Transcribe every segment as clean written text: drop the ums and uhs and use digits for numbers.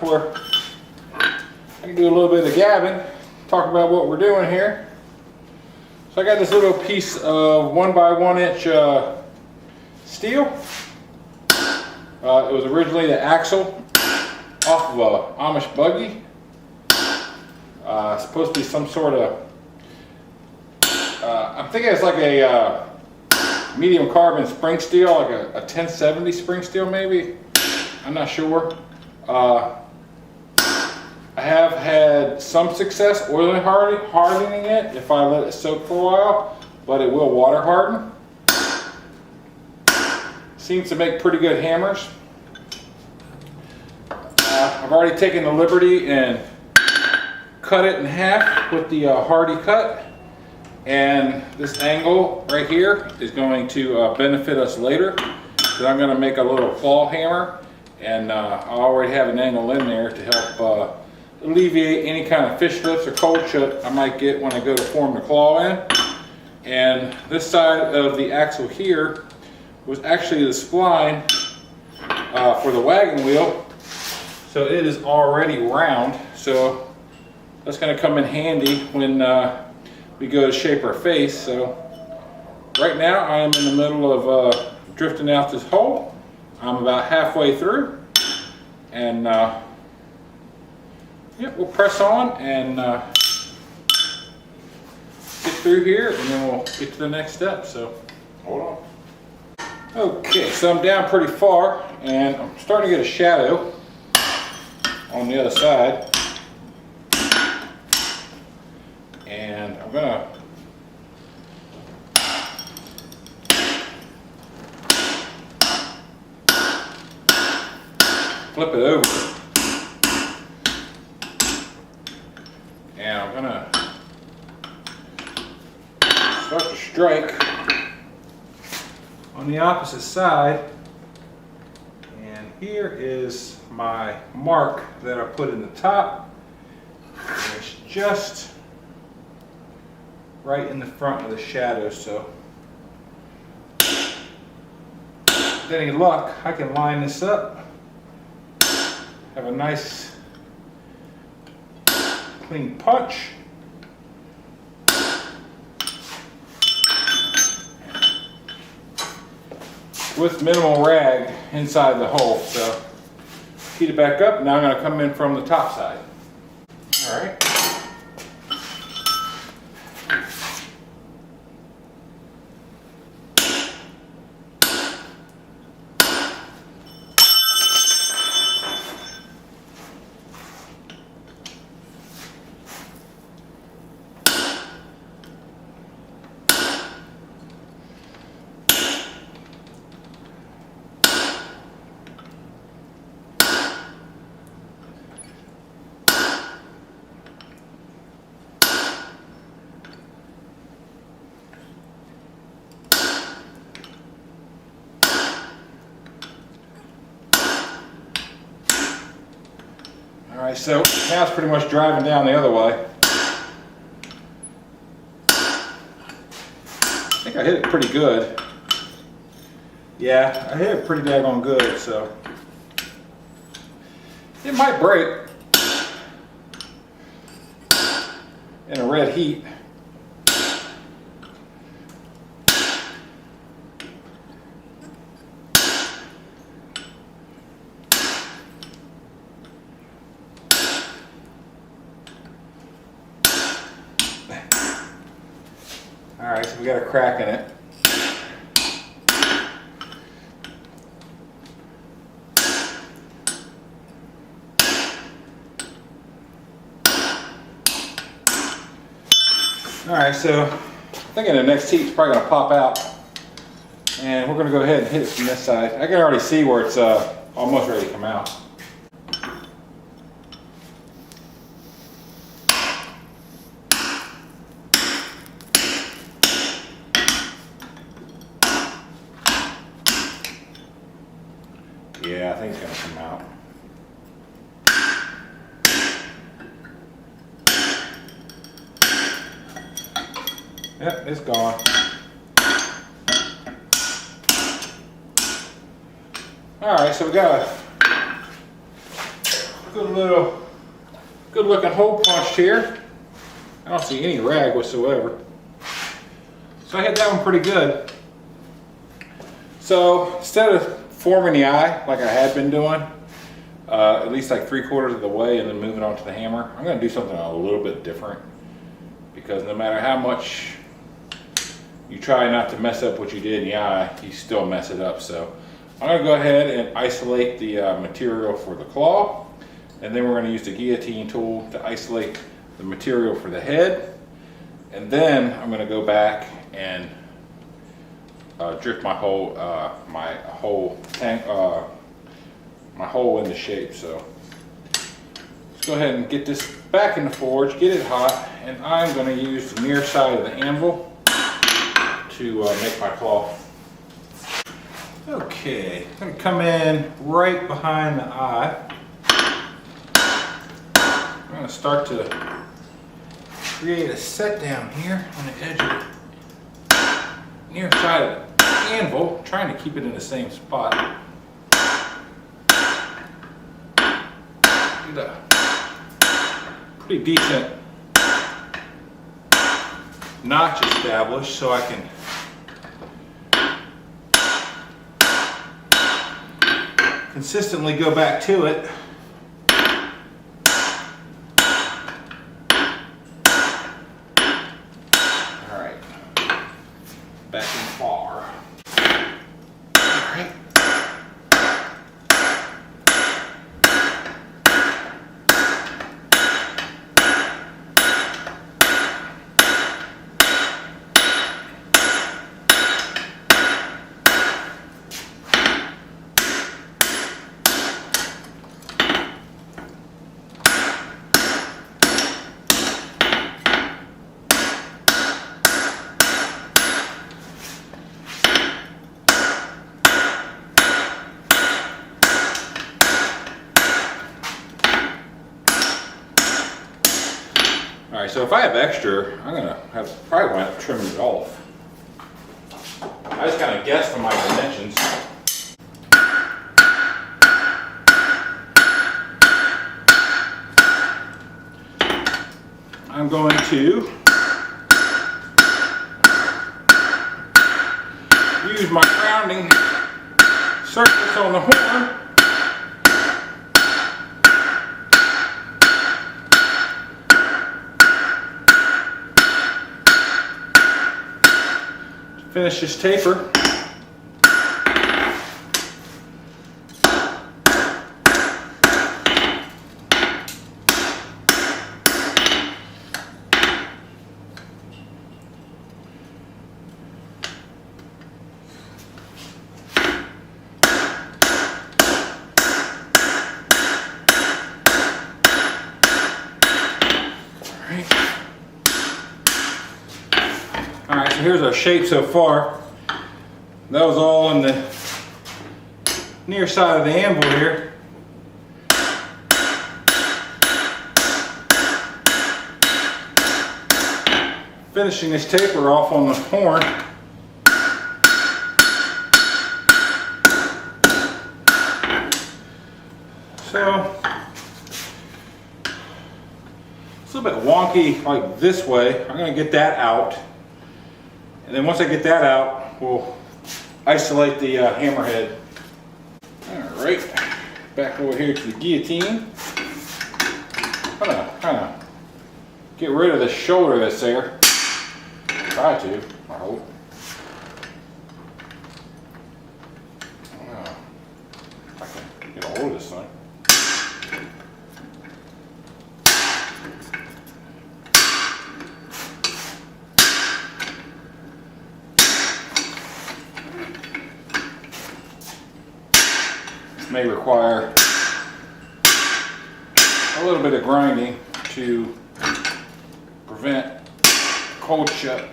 where I can do a little bit of gabbing, talk about what we're doing here. So I got this little piece of 1 by 1 inch steel. It was originally the axle off of a Amish buggy. Supposed to be some sort of, I'm thinking it's like a medium carbon spring steel, like a 1070 spring steel maybe. I'm not sure. I have had some success oil hardening it if I let it soak for a while, but it will water harden. Seems to make pretty good hammers. I've already taken the liberty and cut it in half with the Hardy cut, and this angle right here is going to benefit us later, because I'm going to make a little claw hammer, and I already have an angle in there to help alleviate any kind of fish lips or cold shut I might get when I go to form the claw in. And this side of the axle here was actually the spline for the wagon wheel, so it is already round, so that's going to come in handy when we go to shape our face. So right now I am in the middle of drifting out this hole. I'm about halfway through, and yep, we'll press on and get through here, and then we'll get to the next step. So hold on. Okay, so I'm down pretty far, and I'm starting to get a shadow on the other side, and I'm gonna flip it over, and I'm gonna start to strike on the opposite side. And here is my mark that I put in the top, and it's just right in the front of the shadow. So with any luck, I can line this up, have a nice clean punch. With minimal rag inside the hole. So heat it back up. Now I'm going to come in from the top side. All right. Alright, so now it's pretty much driving down the other way. I think I hit it pretty good. Yeah, I hit it pretty daggone good, so it might break in a red heat. Alright, so we got a crack in it. Alright, so I'm thinking the next heat's probably going to pop out. And we're going to go ahead and hit it from this side. I can already see where it's almost ready to come out. Yeah, I think it's going to come out. Yep, it's gone. Alright, so we got a good looking hole punched here. I don't see any rag whatsoever. So I hit that one pretty good. So instead of forming the eye like I had been doing, at least like 3/4 of the way and then moving on to the hammer, I'm going to do something a little bit different, because no matter how much you try not to mess up what you did in the eye, you still mess it up. So I'm going to go ahead and isolate the material for the claw, and then we're going to use the guillotine tool to isolate the material for the head, and then I'm going to go back and drift my hole into shape. So let's go ahead and get this back in the forge, get it hot, and I'm going to use the near side of the anvil to make my claw. Okay, I'm going to come in right behind the eye. I'm going to start to create a set down here on the edge of the near side of the anvil, trying to keep it in the same spot. Get a pretty decent notch established so I can consistently go back to it. All right, back in bar. All right. Alright, so if I have extra, I'm gonna probably wind up trimming it off. I just kind of guessed on my dimensions. I'm going to use my rounding surface on the horn . Finish this taper. Alright, so here's our shape so far. That was all in the near side of the anvil here. Finishing this taper off on the horn. So it's a little bit wonky like this way. I'm going to get that out. And then once I get that out, we'll isolate the hammerhead. All right, back over here to the guillotine. I'm gonna kind of get rid of the shoulder that's there. Try to, I hope. If I can get a hold of this thing. May require a little bit of grinding to prevent cold shut.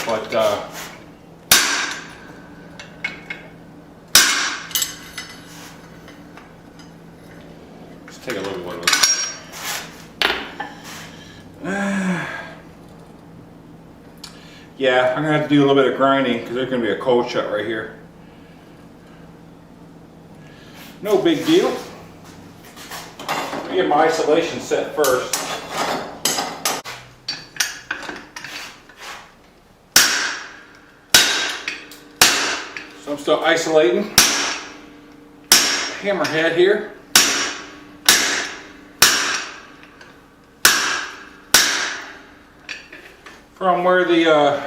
But let's take a look at what it looks like. Yeah, I'm gonna have to do a little bit of grinding because there's gonna be a cold shut right here. No big deal. Let me get my isolation set first. So I'm still isolating. Hammerhead here. From where the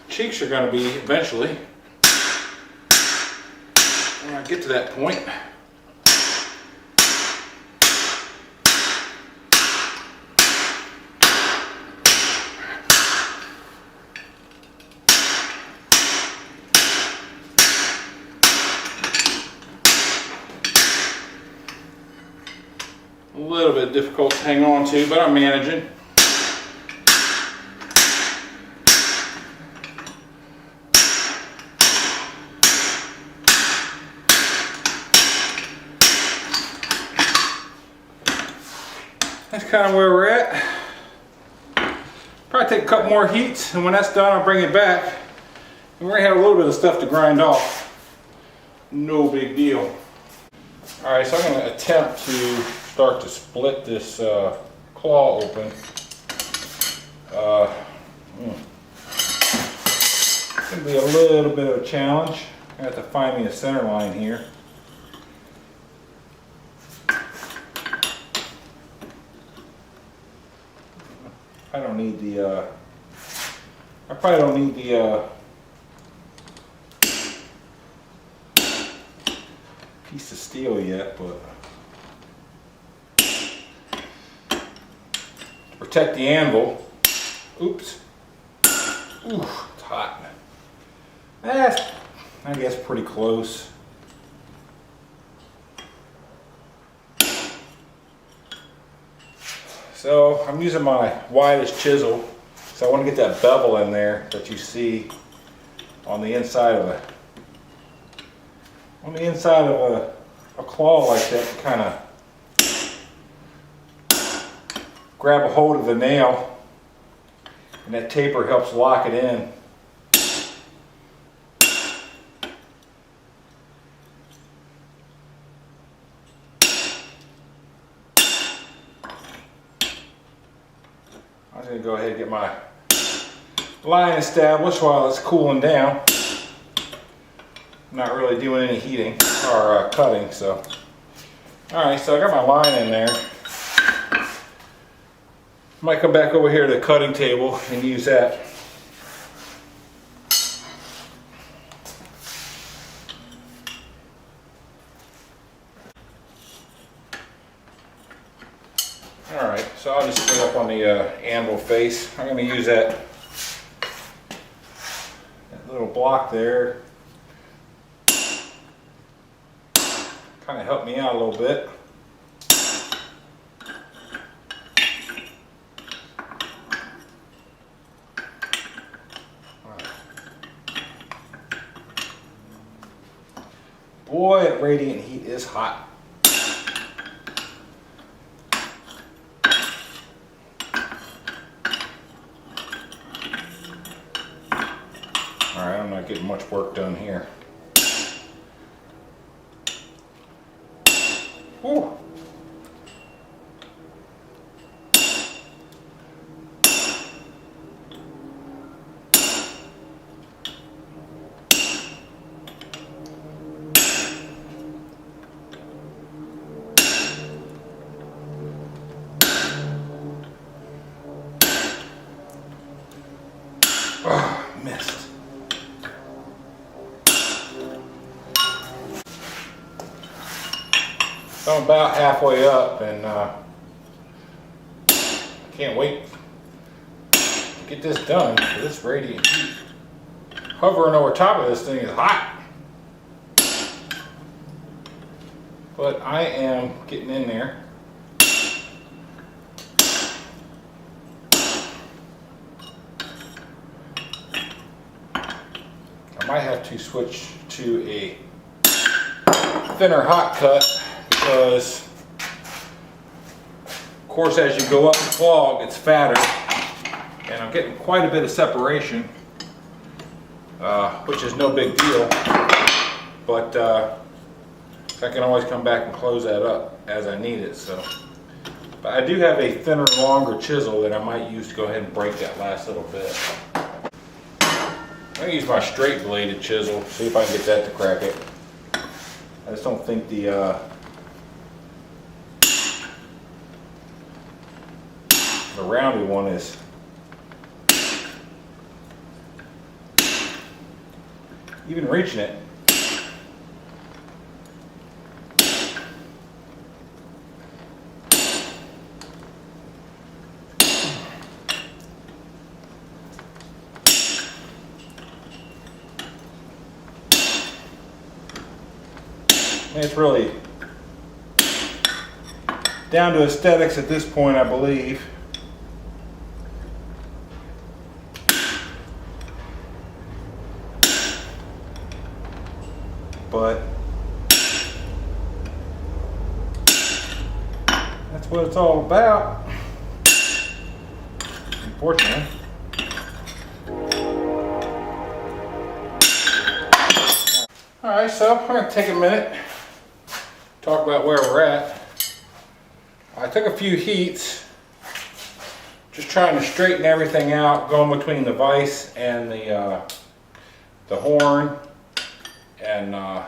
cheeks are going to be eventually, when I get to that point. A little bit difficult to hang on to, but I'm managing. That's kind of where we're at. Probably take a couple more heats, and when that's done, I'll bring it back. And we're gonna have a little bit of stuff to grind off. No big deal. All right, so I'm gonna attempt to start to split this claw open. It's gonna be a little bit of a challenge. I have to find me a center line here. I don't need the, I probably don't need the piece of steel yet, but to protect the anvil. Oops. Ooh, it's hot. That's, I guess, pretty close. So I'm using my widest chisel, so I want to get that bevel in there that you see on the inside of a claw like that, to kind of grab a hold of the nail, and that taper helps lock it in. I'm going to go ahead and get my line established while it's cooling down. I'm not really doing any heating or cutting, so. Alright, so I got my line in there. Might come back over here to the cutting table and use that. Alright, so I'll just put it up on the anvil face. I'm going to use that little block there. Kind of help me out a little bit. Boy, that radiant heat is hot. Alright, I'm not getting much work done here. Ooh. Oh, missed. So I'm about halfway up, and I can't wait to get this done, for this radiant heat. Hovering over top of this thing is hot. But I am getting in there. I might have to switch to a thinner hot cut, because course, as you go up the claw, it gets fatter, and I'm getting quite a bit of separation, which is no big deal, but I can always come back and close that up as I need it. So, but I do have a thinner, longer chisel that I might use to go ahead and break that last little bit. I'm going to use my straight bladed chisel, see if I can get that to crack it. I just don't think the rounded one is even reaching it. It's really down to aesthetics at this point, I believe. But that's what it's all about, unfortunately. Alright, so I'm going to take a minute, talk about where we're at. I took a few heats, just trying to straighten everything out, going between the vise and the horn. And I'm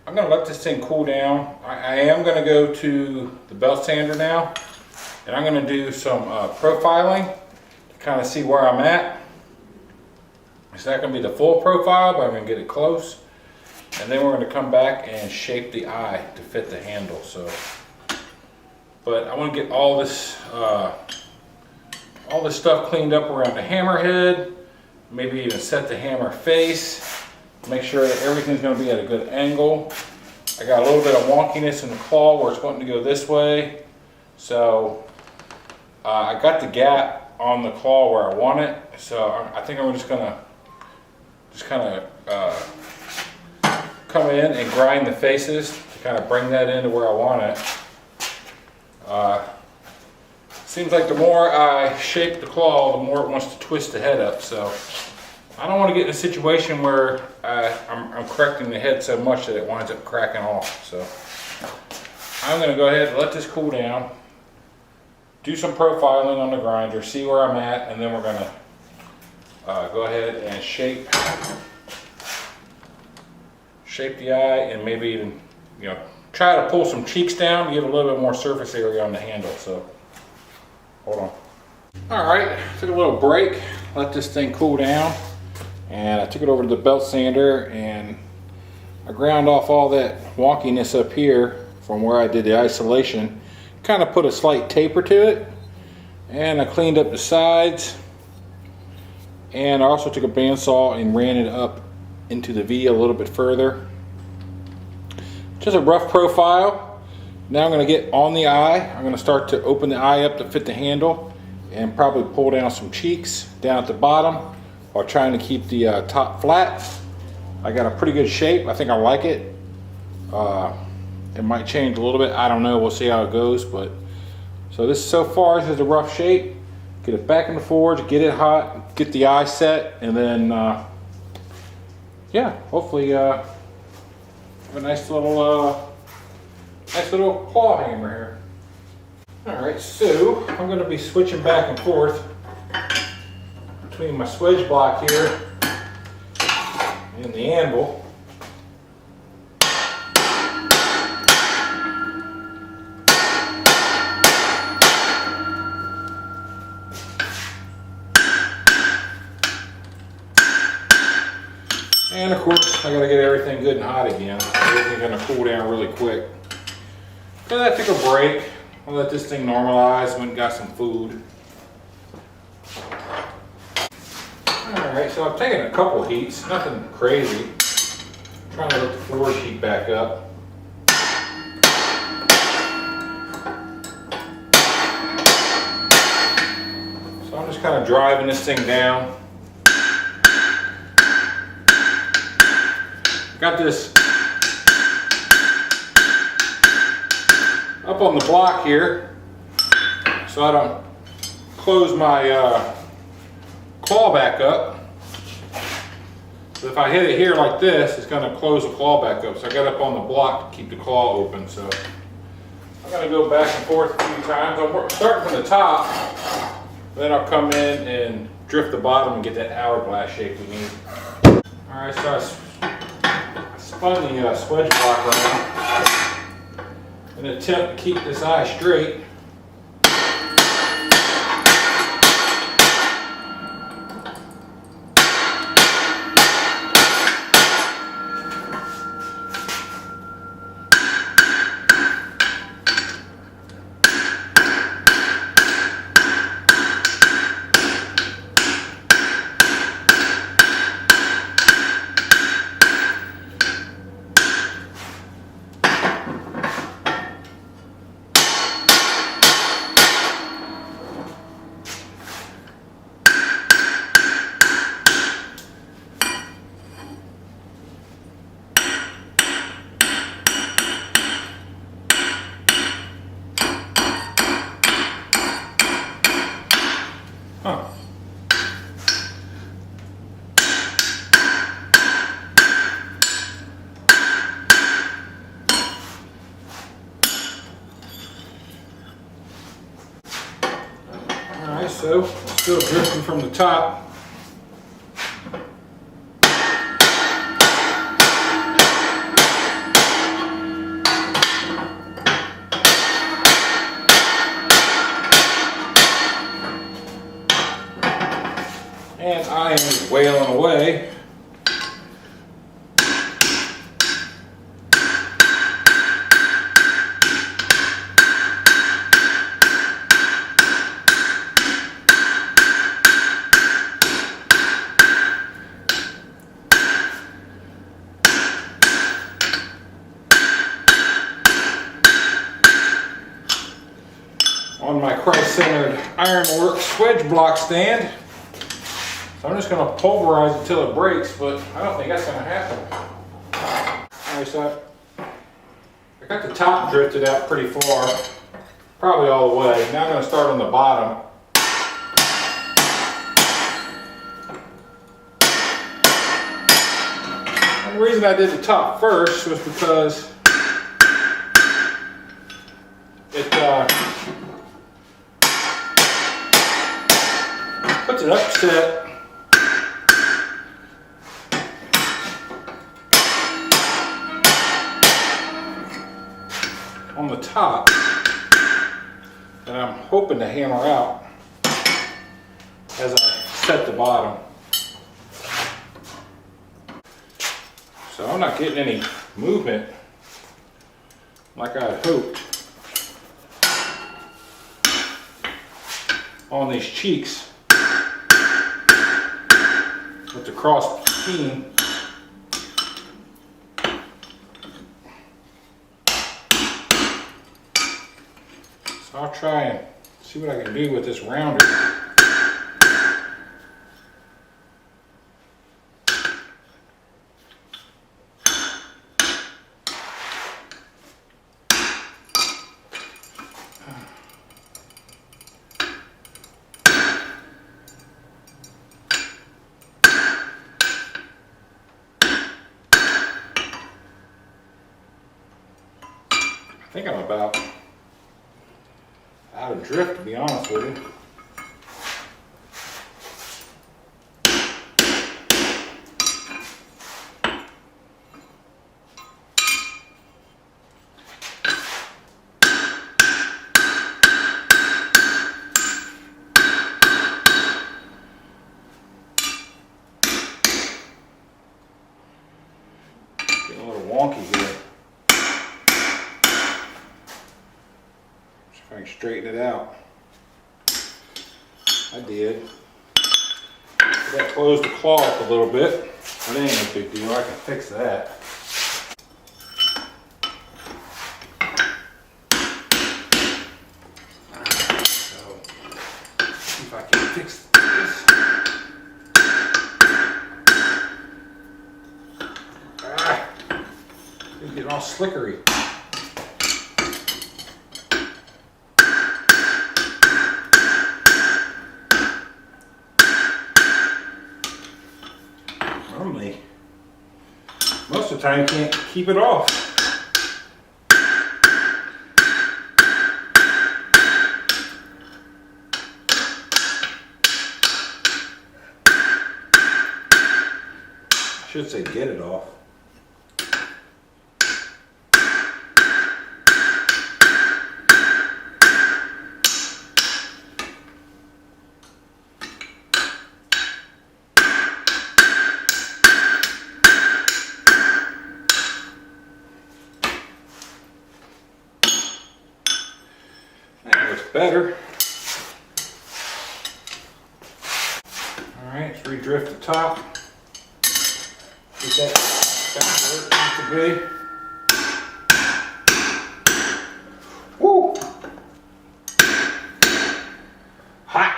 going to let this thing cool down. I am going to go to the belt sander now, and I'm going to do some profiling to kind of see where I'm at. It's not going to be the full profile, but I'm going to get it close. And then we're going to come back and shape the eye to fit the handle. So, but I want to get all this stuff cleaned up around the hammerhead, maybe even set the hammer face, make sure that everything's going to be at a good angle. I got a little bit of wonkiness in the claw where it's wanting to go this way, so I got the gap on the claw where I want it. So I think I'm just going to kind of come in and grind the faces to kind of bring that into where I want it. Seems like the more I shape the claw, the more it wants to twist the head up. So I don't want to get in a situation where I'm correcting the head so much that it winds up cracking off. So I'm going to go ahead and let this cool down, do some profiling on the grinder, see where I'm at, and then we're going to go ahead and shape the eye, and maybe even, try to pull some cheeks down to give a little bit more surface area on the handle. So hold on. All right, took a little break, let this thing cool down, and I took it over to the belt sander and I ground off all that wonkiness up here from where I did the isolation, kind of put a slight taper to it, and I cleaned up the sides. And I also took a bandsaw and ran it up into the V a little bit further. Just a rough profile. Now I'm going to get on the eye. I'm going to start to open the eye up to fit the handle and probably pull down some cheeks down at the bottom while trying to keep the top flat. I got a pretty good shape. I think I like it. It might change a little bit. I don't know. We'll see how it goes. But so this so far, this is a rough shape. Get it back in the forge, get it hot, get the eye set, and then yeah, hopefully have a nice little claw hammer here. All right, so I'm going to be switching back and forth between my swedge block here and the anvil. And of course, I gotta get everything good and hot again. Everything's gonna cool down really quick. So I took a break. I'll let this thing normalize. Went and got some food. Alright, so I've taken a couple heats, nothing crazy. I'm trying to let the forge heat back up. So I'm just kind of driving this thing down. Got this up on the block here. so I don't close my claw back up. If I hit it here like this, it's going to close the claw back up. So I got up on the block to keep the claw open. So I'm going to go back and forth a few times. I'm starting from the top, then I'll come in and drift the bottom and get that hourglass shape we need. All right, so I spun the swedge block around in an attempt to keep this eye straight. Huh. Alright, so still drifting from the top. And I am wailing away. On my Christ-centered ironwork swedge block stand. So I'm just going to pulverize it till it breaks, but I don't think that's going to happen. Alright, so I got the top drifted out pretty far, probably all the way. Now I'm going to start on the bottom. And the reason I did the top first was because it puts an upset on the top that I'm hoping to hammer out as I set the bottom. So I'm not getting any movement like I had hoped on these cheeks with the cross beam. So I'll try and see what I can do with this rounder. I think I'm about out of drift, to be honest with you. Getting a little wonky here. If I can straighten it out. I did. That closed the claw up a little bit, but it ain't no big deal. I can fix that. So, see if I can fix this. It's getting all slickery. normally, most of the time you can't keep it off. I should say get it off. That looks better. All right, let's redrift the top. Get that back where it needs to be. Woo! Hot.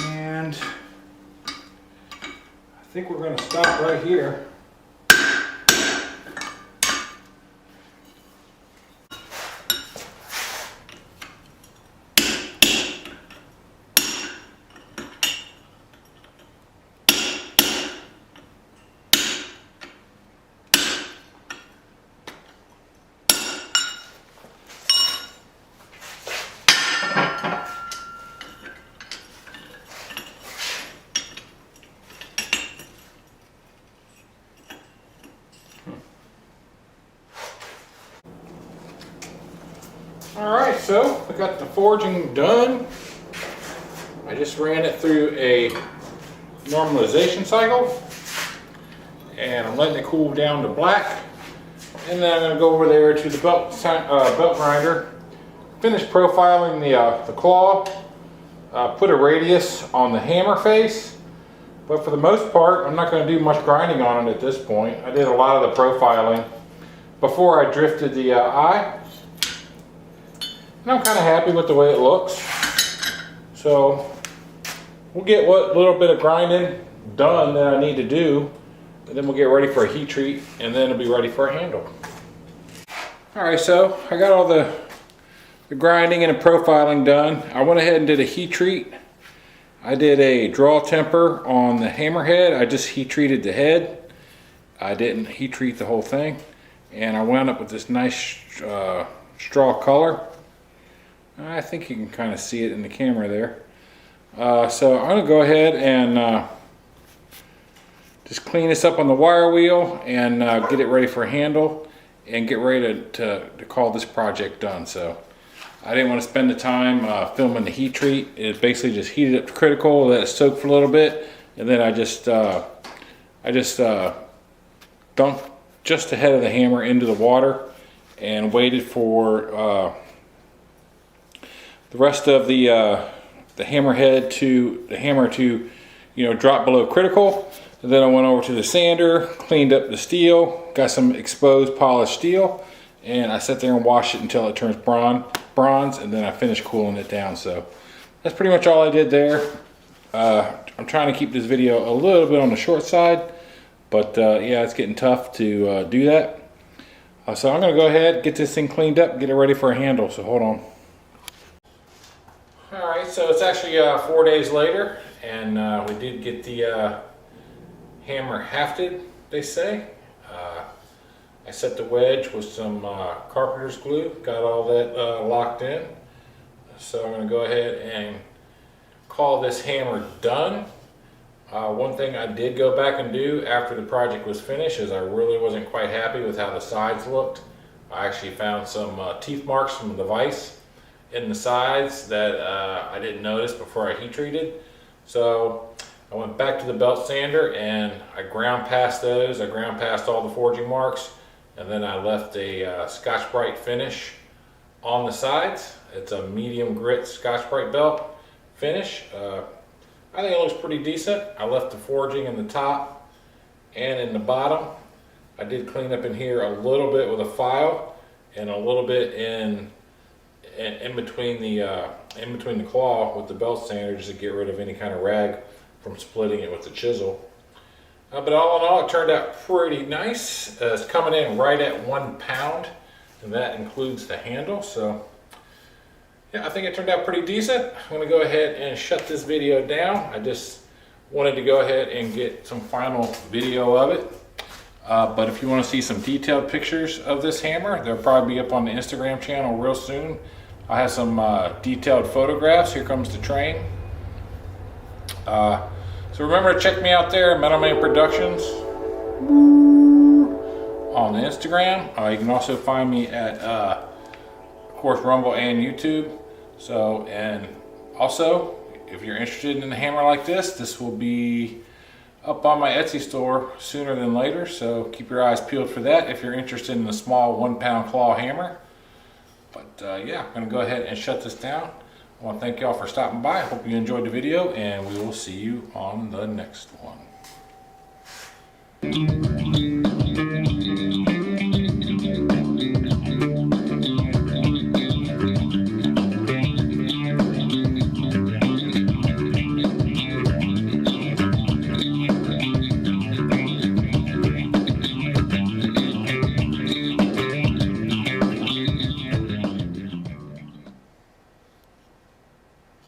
And I think we're going to stop right here. Alright, so I got the forging done. I just ran it through a normalization cycle and I'm letting it cool down to black, and then I'm going to go over there to the belt grinder, finish profiling the claw, put a radius on the hammer face, but for the most part I'm not going to do much grinding on it at this point. I did a lot of the profiling before I drifted the eye. And I'm kind of happy with the way it looks. So we'll get what little bit of grinding done that I need to do, and then we'll get ready for a heat treat, and then it'll be ready for a handle. Alright, so I got all the grinding and the profiling done. I went ahead and did a heat treat. I did a draw temper on the hammerhead. I just heat treated the head. I didn't heat treat the whole thing. And I wound up with this nice straw color. I think you can kind of see it in the camera there. So I'm going to go ahead and just clean this up on the wire wheel and get it ready for a handle and get ready to call this project done. So I didn't want to spend the time filming the heat treat. It basically just heated up to critical, let it soak for a little bit, and then I just dumped just the head of the hammer into the water and waited for the rest of the hammer to drop below critical. And then I went over to the sander, cleaned up the steel, got some exposed polished steel, and I sat there and washed it until it turns bronze, and then I finished cooling it down. So that's pretty much all I did there. I'm trying to keep this video a little bit on the short side, but yeah, it's getting tough to do that. So I'm going to go ahead, get this thing cleaned up, get it ready for a handle. So hold on. Alright, so it's actually 4 days later, and we did get the hammer hafted, they say. I set the wedge with some carpenter's glue, got all that locked in. So I'm going to go ahead and call this hammer done. One thing I did go back and do after the project was finished is I really wasn't quite happy with how the sides looked. I actually found some teeth marks from the vise in the sides that I didn't notice before I heat treated. So I went back to the belt sander and I ground past those. I ground past all the forging marks, and then I left a Scotch-Brite finish on the sides. It's a medium grit Scotch-Brite belt finish. I think it looks pretty decent. I left the forging in the top and in the bottom. I did clean up in here a little bit with a file and a little bit in between the claw with the belt sander, just to get rid of any kind of rag from splitting it with the chisel. But all in all, it turned out pretty nice. It's coming in right at 1 pound, and that includes the handle. So yeah, I think it turned out pretty decent. I'm going to go ahead and shut this video down. I just wanted to go ahead and get some final video of it. But if you want to see some detailed pictures of this hammer, they'll probably be up on the Instagram channel real soon. I have some detailed photographs. Here comes the train. So remember to check me out there, Metal Man Productions, on the Instagram. You can also find me at, of course, Rumble and YouTube. So, and also, if you're interested in a hammer like this will be up on my Etsy store sooner than later. So keep your eyes peeled for that if you're interested in a small 1-pound claw hammer. But yeah, I'm gonna go ahead and shut this down. I want to thank y'all for stopping by. I hope you enjoyed the video, and we will see you on the next one.